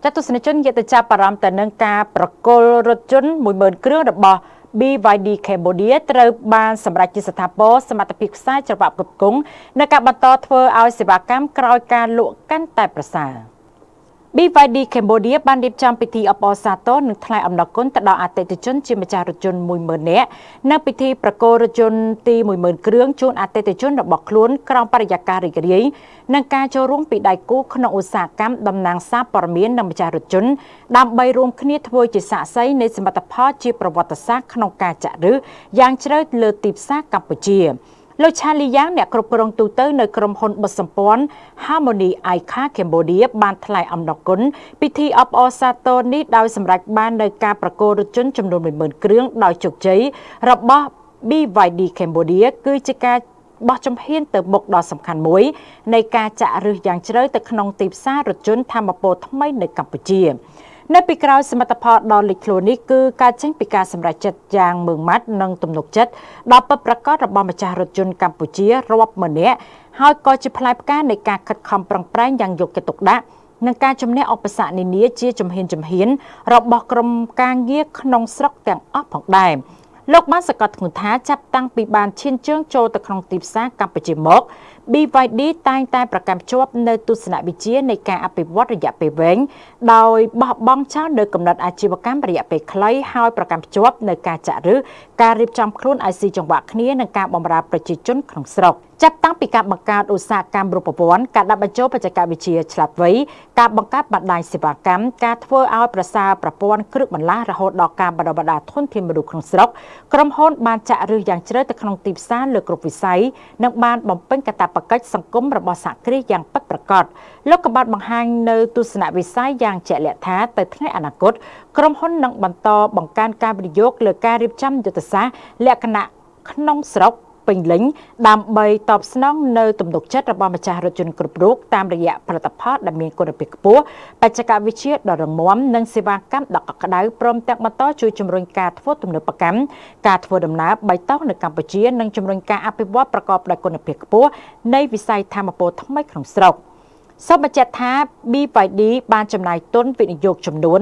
ចាត់ទស្សនិកជនយកទៅចាប់អារម្មណ៍ទៅនឹងការប្រគល់រថយន្ត10000គ្រឿងរបស់ BYD Cambodia ត្រូវបានសម្រេចជាស្ថាពរសមត្ថភាពខ្សែច្រវាក់ផ្គត់ផ្គង់នៅការបន្តធ្វើឲ្យសេវាកម្មក្រោយការលក់កាន់តែប្រសើរ BYD Cambodia បានរៀបចំពិធីអបអរសាទរនិងថ្លែងអំណរគុណទៅដល់អតិថិជនជាម្ចាស់រថយន្ត10000នាក់នៅពិធីប្រគល់រថយន្តទី10000គ្រឿងជូនអតិថិជនរបស់ខ្លួនក្រោមបរិយាកាសរីករាយនិងការចូលរួមពីដៃគូក្នុងឧស្សាហកម្មតំណាងសារព័ត៌មាននិងម្ចាស់រថយន្តដើម្បីរួមគ្នាធ្វើជាសាក្សីនៃសមិទ្ធផលជាប្រវត្តិសាស្ត្រក្នុងការចាក់ឫសយ៉ាងជ្រៅលើទីផ្សារកម្ពុជាលោកឆាលីយ៉ាងអ្នកគ្រប់គ្រងទូទៅនៅក្រុមហ៊ុនបុស្សម្ព័ន្ធ Harmony Ica Cambodia បានថ្លែងអំណរគុណពិធីអបអរសាទរនេះដោយសម្រេចបាននៅការប្រគល់រថយន្តចំនួន10000គ្រឿងដោយជោគជ័យរបស់ BYD Cambodia គឺជាការបោះជំហានទៅមុខដ៏សំខាន់មួយនៃការចាក់ឫសយ៉ាងជ្រៅទៅក្នុងទីផ្សាររថយន្តថាមពលថ្មីនៅកម្ពុជានៅពីក្រោយសមិទ្ធផលដ៏លេចធ្លោនេះគឺការចេញពីការសម្រេចចិត្តយ៉ាងម៉ឺងម៉ាត់និងទំនុកចិត្តដ៏ពិតប្រាកដរបស់ម្ចាស់រថយន្តកម្ពុជារាប់ម៉ឺននាក់ហើយក៏ជាផ្លែផ្កានៃការខិតខំប្រឹងប្រែងយ៉ាងយកចិត្តទុកដាក់និងការជំនះឧបសគ្គនានាជាជំហានរបស់ក្រុមការងារក្នុងស្រុកទាំងអស់ផងដែរលោកបានសង្កត់ធ្ងន់ថាចាប់តាំងពីបានឈានជើងចូលទៅក្នុងទីផ្សារកម្ពុជាមក BYD តែងតែប្រកាន់ភ្ជាប់នៅទស្សនវិជ្ជានៃការអភិវឌ្ឍរយៈពេលវែងដោយបោះបង់ចោលនៅកំណត់អាជីវកម្មរយៈពេលខ្លីហើយប្រកាន់ភ្ជាប់នៅការចាក់ឫសការរៀបចំខ្លួនឲ្យស៊ីចង្វាក់គ្នានិងការបម្រើប្រជាជនក្នុងស្រុកចាប់តាំងពីការបង្កើតឧស្សាហកម្មរូបវន្តការដាក់បញ្ចូលបច្ចេកវិទ្យាឆ្លាតវៃការបង្កើតបណ្ដាញសេវាកម្មការធ្វើឲ្យប្រសើរប្រព័ន្ធគ្រឹះបន្លាស់រហូតដល់ការបណ្ដុះបណ្ដាលធនធានមនុស្សក្នុងស្រុកក្រុមហ៊ុនបានចាក់ឫសយ៉ាងជ្រៅទៅក្នុងទីផ្សារលើគ្រប់វិស័យនិងបានបំពេញកាតព្វកិច្ចសង្គមរបស់សហគ្រាសយ៉ាងពិតប្រាកដលោកក៏បានបង្ហាញនៅទស្សនវិស័យយ៉ាងជាក់លាក់ថាទៅថ្ងៃអនាគតក្រុមហ៊ុននឹងបន្តបង្កើនការវិនិយោគលើការរៀបចំយុទ្ធសាស្ត្រលក្ខណៈក្នុងស្រុកពេញលេញដើម្បីតបស្នងនៅទំនុកចិត្តរបស់ម្ចាស់រថយន្តគ្រប់រូបតាមរយៈផលិតផលដែលមានគុណភាពខ្ពស់បច្ចេកវិទ្យាដ៏រឹងមាំនិងសេវាកម្មដ៏កក់ក្ដៅព្រមទាំងបន្តជួយជំរុញការធ្វើទំនើបកម្មការធ្វើដំណើរបៃតងនៅកម្ពុជានិងជំរុញការអភិវឌ្ឍប្រកបដោយគុណភាពខ្ពស់នៃវិស័យថាមពលថ្មីក្នុងស្រុកសូមបញ្ជាក់ថា BYD បានចំណាយទុនវិនិយោគចំនួន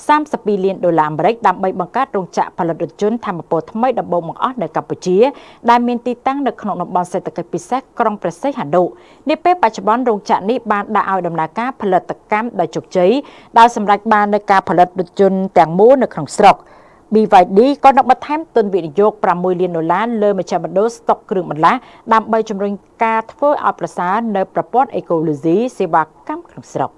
$32លានអាមេរិកដើម្បីបង្កើតរោងចក្រផលិតរថយន្តថាមពលថ្មីដំបូងបង្អស់នៅកម្ពុជាដែលមានទីតាំងនៅក្នុងតំបន់សេដ្ឋកិច្ចពិសេសក្រុងព្រះសីហនុនាពេលបច្ចុប្បន្នរោងចក្រនេះបានដាក់ឲ្យដំណើរការផលិតកម្មដោយជោគជ័យដោយសម្រេចបាននូវការផលិតរថយន្តទាំងមូលនៅក្នុងស្រុកBYD ក៏នឹងបន្ថែមទុនវិនិយោគ$6លានលើមជ្ឈមណ្ឌលស្តុកគ្រឿងបន្លាស់ដើម្បីជំរុញការធ្វើឲ្យប្រសើរនៅប្រព័ន្ធអេកូឡូស៊ីសេវាកម្មក្នុងស្រុក